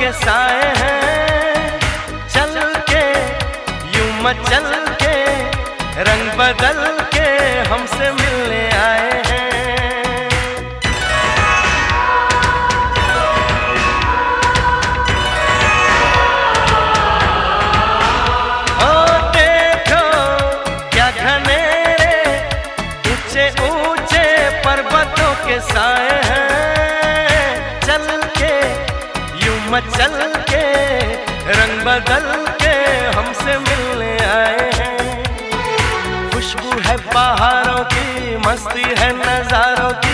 के साए हैं, चल के यूं मचल के रंग बदल के हमसे मिलने आए हैं। ओ देखो क्या घनेरे ऊंचे ऊंचे पर्वतों के साए हैं, चल के यूं मचल के रंग बदल के हमसे मिलने आए हैं। खुशबू है पहाड़ों की, मस्ती है नजारों की,